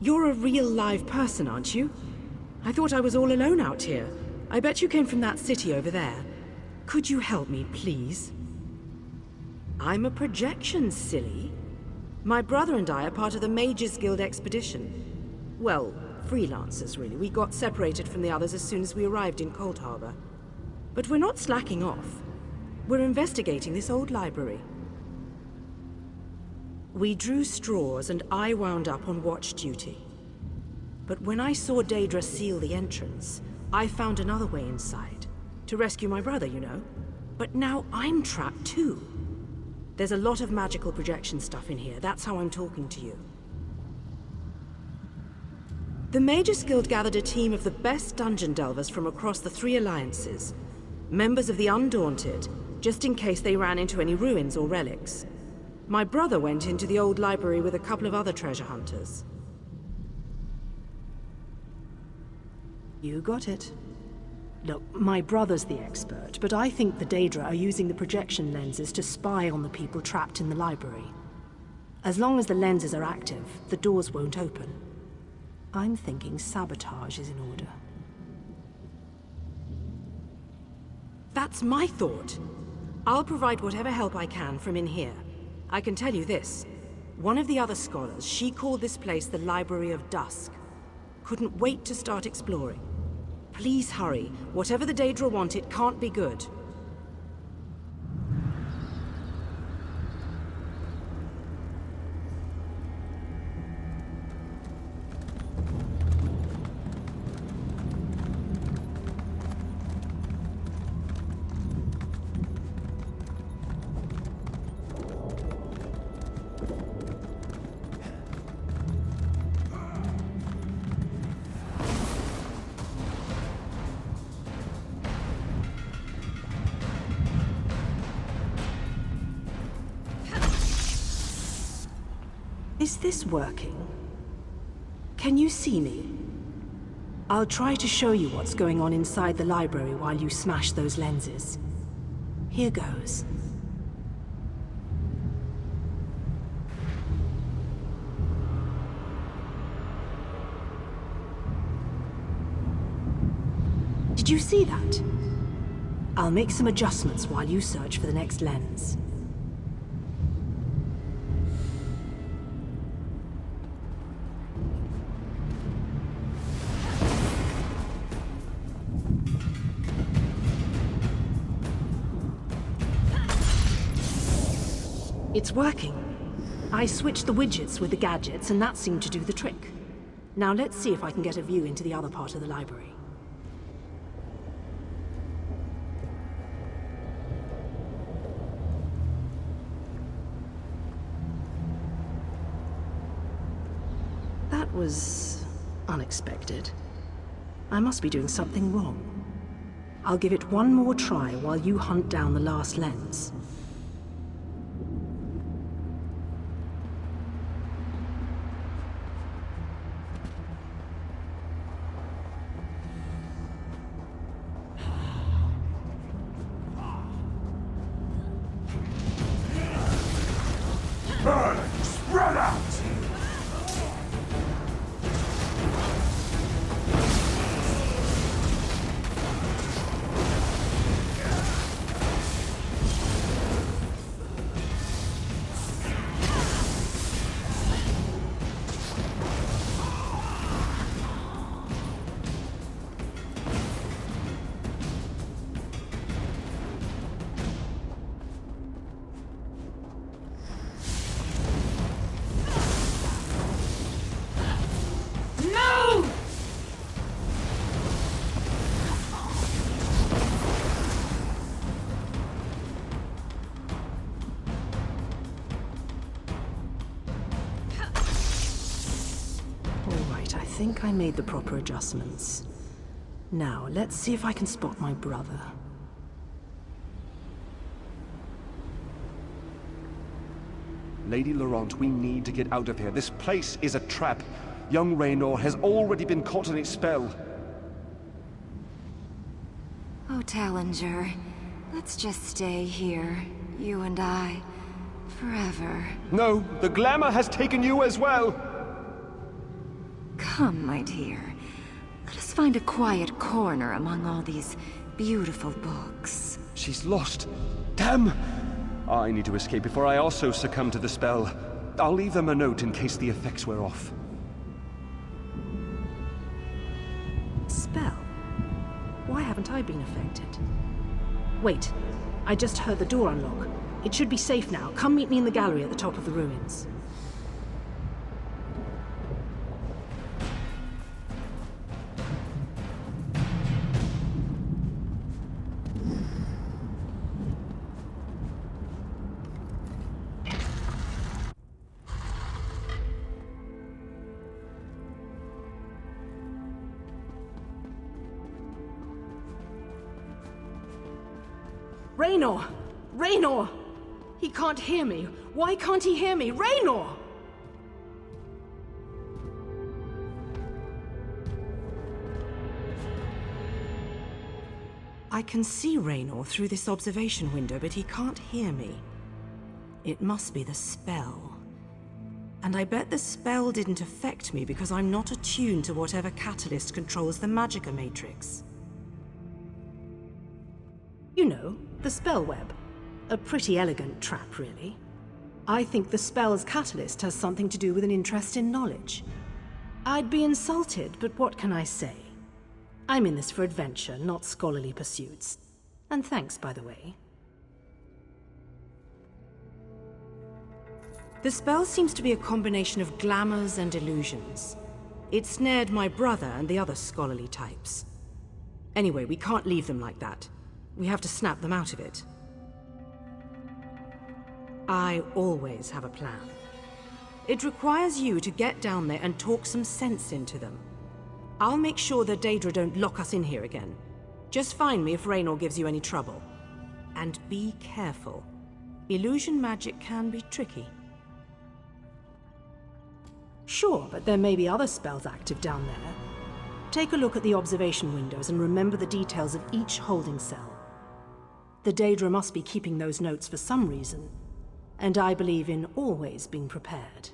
You're a real live person, aren't you? I thought I was all alone out here. I bet you came from that city over there. Could you help me, please? I'm a projection, silly. My brother and I are part of the Mages Guild expedition. Well, freelancers, really. We got separated from the others as soon as we arrived in Coldharbour. But we're not slacking off. We're investigating this old library. We drew straws and I wound up on watch duty. But when I saw Daedra seal the entrance, I found another way inside. To rescue my brother, you know. But now I'm trapped too. There's a lot of magical projection stuff in here. That's how I'm talking to you. The Mages Guild gathered a team of the best dungeon delvers from across the 3 alliances. Members of the Undaunted, just in case they ran into any ruins or relics. My brother went into the old library with a couple of other treasure hunters. You got it. Look, my brother's the expert, but I think the Daedra are using the projection lenses to spy on the people trapped in the library. As long as the lenses are active, the doors won't open. I'm thinking sabotage is in order. That's my thought. I'll provide whatever help I can from in here. I can tell you this. One of the other scholars, she called this place the Library of Dusk. Couldn't wait to start exploring. Please hurry. Whatever the Daedra want, it can't be good. Is this working? Can you see me? I'll try to show you what's going on inside the library while you smash those lenses. Here goes. Did you see that? I'll make some adjustments while you search for the next lens. It's working. I switched the widgets with the gadgets, and that seemed to do the trick. Now let's see if I can get a view into the other part of the library. That was unexpected. I must be doing something wrong. I'll give it one more try while you hunt down the last lens. Spread out! I think I made the proper adjustments. Now, let's see if I can spot my brother. Lady Laurent, we need to get out of here. This place is a trap. Young Raynor has already been caught in its spell. Oh, Telenger. Let's just stay here, you and I, forever. No, the glamour has taken you as well. Come, my dear. Let us find a quiet corner among all these beautiful books. She's lost. Damn! I need to escape before I also succumb to the spell. I'll leave them a note in case the effects wear off. Spell? Why haven't I been affected? Wait, I just heard the door unlock. It should be safe now. Come meet me in the gallery at the top of the ruins. Raynor! Raynor! He can't hear me. Why can't he hear me? Raynor! I can see Raynor through this observation window, but he can't hear me. It must be the spell. And I bet the spell didn't affect me because I'm not attuned to whatever catalyst controls the Magicka matrix. You know, the spell web. A pretty elegant trap, really. I think the spell's catalyst has something to do with an interest in knowledge. I'd be insulted, but what can I say? I'm in this for adventure, not scholarly pursuits. And thanks, by the way. The spell seems to be a combination of glamours and illusions. It snared my brother and the other scholarly types. Anyway, we can't leave them like that. We have to snap them out of it. I always have a plan. It requires you to get down there and talk some sense into them. I'll make sure the Daedra don't lock us in here again. Just find me if Raynor gives you any trouble. And be careful. Illusion magic can be tricky. Sure, but there may be other spells active down there. Take a look at the observation windows and remember the details of each holding cell. The Daedra must be keeping those notes for some reason, and I believe in always being prepared.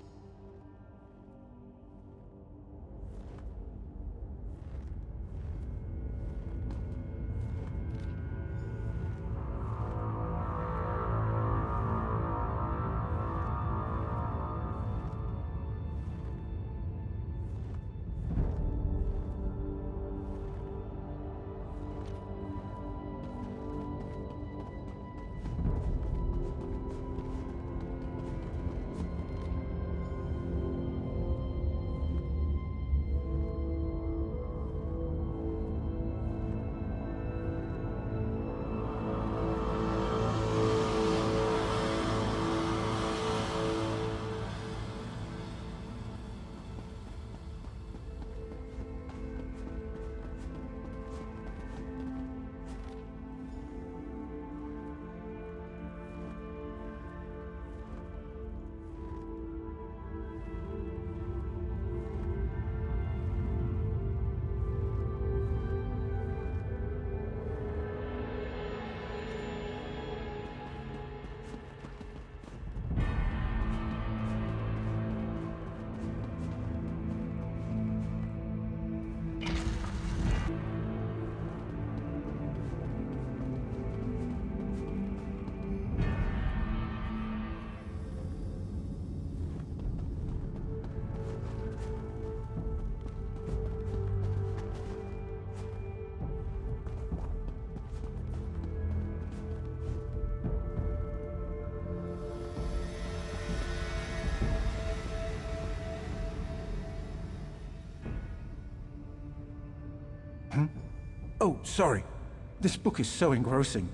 Oh, sorry. This book is so engrossing.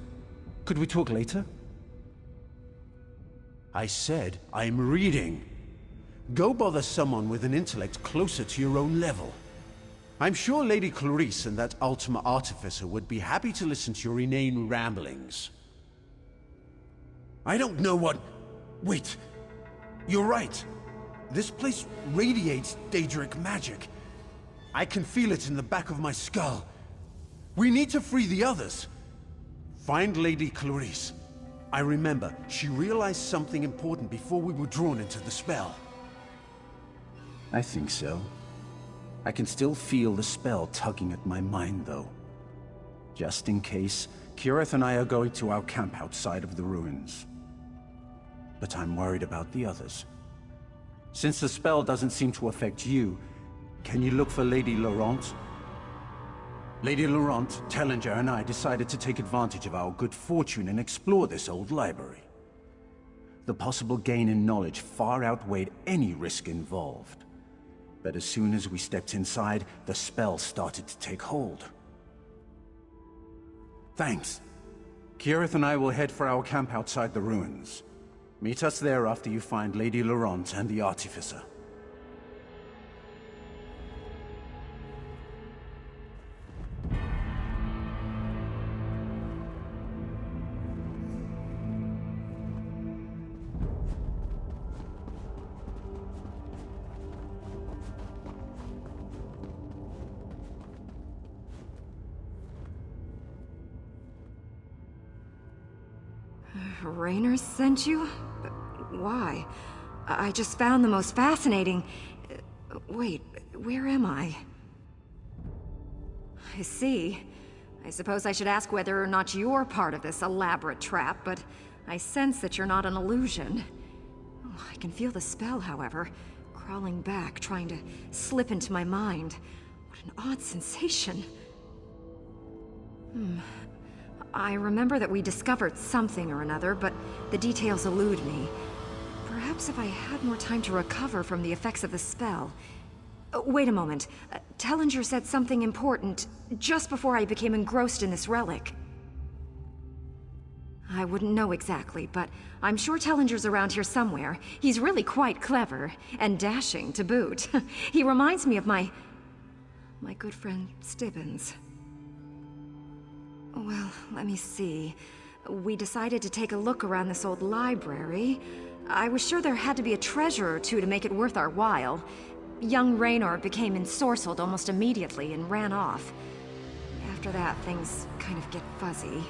Could we talk later? I said I'm reading. Go bother someone with an intellect closer to your own level. I'm sure Lady Clarice and that Ultima Artificer would be happy to listen to your inane ramblings. I don't know what... Wait. You're right. This place radiates Daedric magic. I can feel it in the back of my skull. We need to free the others. Find Lady Clarice. I remember, she realized something important before we were drawn into the spell. I think so. I can still feel the spell tugging at my mind, though. Just in case, Kireth and I are going to our camp outside of the ruins. But I'm worried about the others. Since the spell doesn't seem to affect you, can you look for Lady Laurent? Lady Laurent, Telenger, and I decided to take advantage of our good fortune and explore this old library. The possible gain in knowledge far outweighed any risk involved. But as soon as we stepped inside, the spell started to take hold. Thanks. Kireth and I will head for our camp outside the ruins. Meet us there after you find Lady Laurent and the Artificer. Raynor sent you? But why? I just found the most fascinating... Wait, where am I? I see. I suppose I should ask whether or not you're part of this elaborate trap, but I sense that you're not an illusion. Oh, I can feel the spell, however, crawling back, trying to slip into my mind. What an odd sensation. I remember that we discovered something or another, but the details elude me. Perhaps if I had more time to recover from the effects of the spell... wait a moment. Telenger said something important just before I became engrossed in this relic. I wouldn't know exactly, but I'm sure Telinger's around here somewhere. He's really quite clever, and dashing to boot. He reminds me of my good friend Stibbins. Well, let me see. We decided to take a look around this old library. I was sure there had to be a treasure or two to make it worth our while. Young Raynor became ensorcelled almost immediately and ran off. After that, things kind of get fuzzy.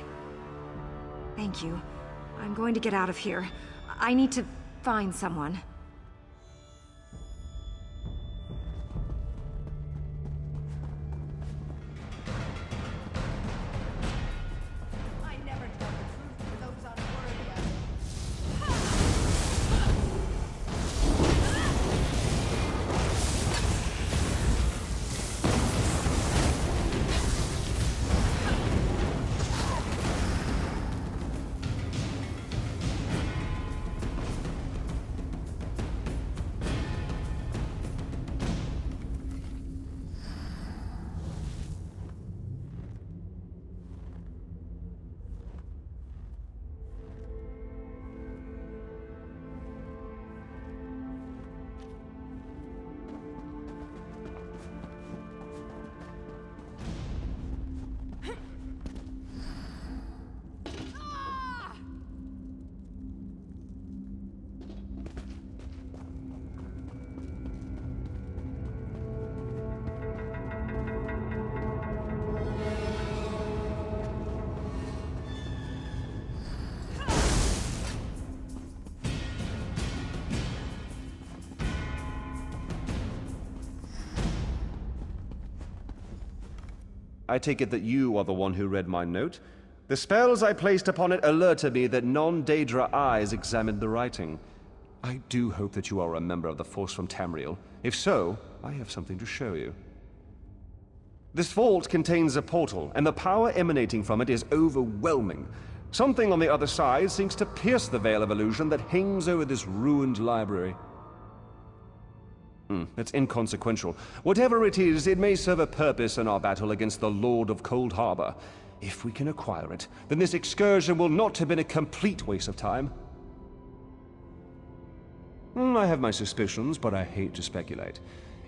Thank you. I'm going to get out of here. I need to find someone. I take it that you are the one who read my note. The spells I placed upon it alerted me that non-Daedra eyes examined the writing. I do hope that you are a member of the force from Tamriel. If so, I have something to show you. This vault contains a portal, and the power emanating from it is overwhelming. Something on the other side seems to pierce the veil of illusion that hangs over this ruined library. It's inconsequential. Whatever it is, it may serve a purpose in our battle against the Lord of Coldharbour. If we can acquire it, then this excursion will not have been a complete waste of time. I have my suspicions, but I hate to speculate.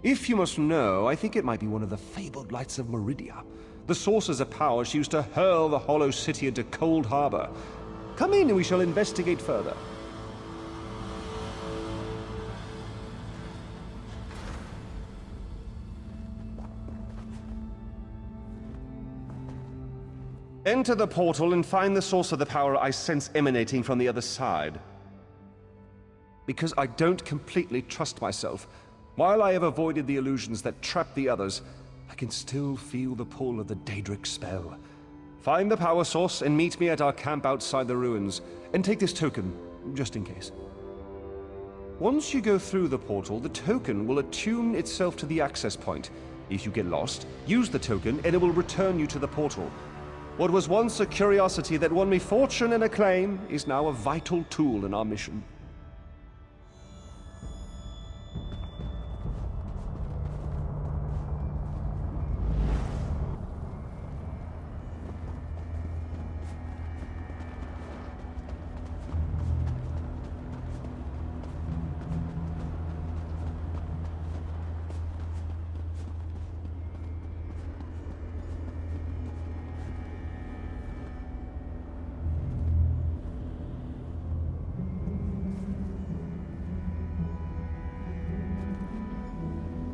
If you must know, I think it might be one of the fabled lights of Meridia, the sources of power she used to hurl the Hollow City into Coldharbour. Come in and we shall investigate further. Enter the portal and find the source of the power I sense emanating from the other side. Because I don't completely trust myself, While I have avoided the illusions that trap the others, I can still feel the pull of the Daedric spell. Find the power source and meet me at our camp outside the ruins, and take this token, just in case. Once you go through the portal, the token will attune itself to the access point. If you get lost, use the token and it will return you to the portal. What was once a curiosity that won me fortune and acclaim is now a vital tool in our mission.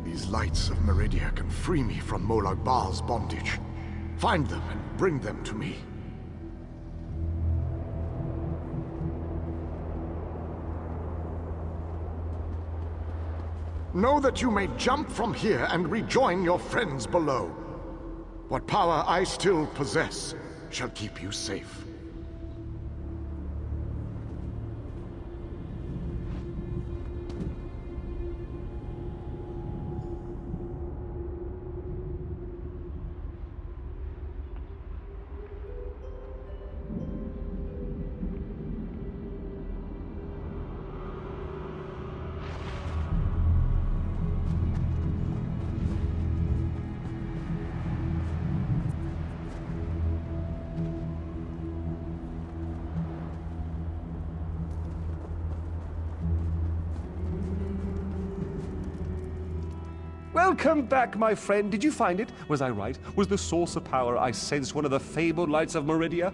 These lights of Meridia can free me from Molag Bal's bondage. Find them and bring them to me. Know that you may jump from here and rejoin your friends below. What power I still possess shall keep you safe. Welcome back, my friend. Did you find it? Was I right? Was the source of power I sensed one of the fabled lights of Meridia?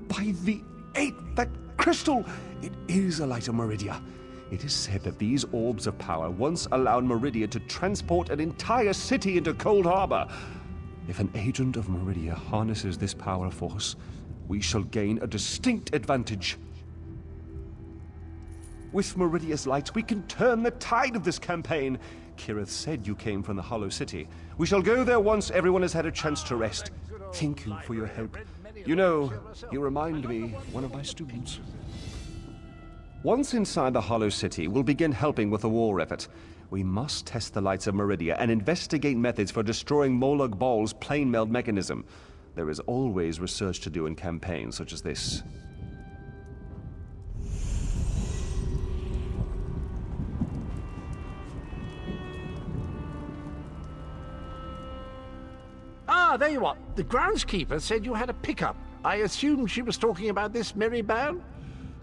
By the eight, that crystal! It is a light of Meridia. It is said that these orbs of power once allowed Meridia to transport an entire city into Coldharbour. If an agent of Meridia harnesses this power force, we shall gain a distinct advantage. With Meridia's lights, we can turn the tide of this campaign. Kireth said you came from the Hollow City. We shall go there once everyone has had a chance to rest. Thank you for your help. You know, you remind me of one of my students. Once inside the Hollow City, we'll begin helping with the war effort. We must test the lights of Meridia and investigate methods for destroying Molag Bal's plane meld mechanism. There is always research to do in campaigns such as this. Ah, there you are. The groundskeeper said you had a pickup. I assumed she was talking about this merry band.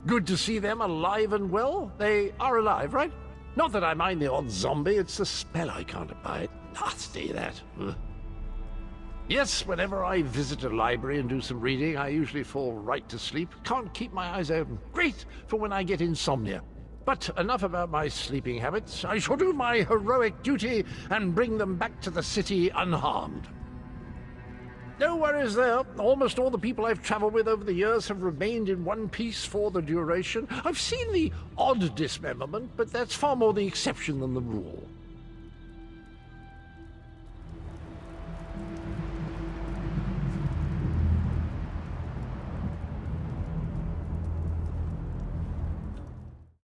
Good to see them alive and well. They are alive, right? Not that I mind the odd zombie, it's the spell I can't abide. Nasty, that. Ugh. Yes, whenever I visit a library and do some reading, I usually fall right to sleep. Can't keep my eyes open. Great for when I get insomnia. But enough about my sleeping habits. I shall do my heroic duty and bring them back to the city unharmed. No worries there. Almost all the people I've traveled with over the years have remained in one piece for the duration. I've seen the odd dismemberment, but that's far more the exception than the rule.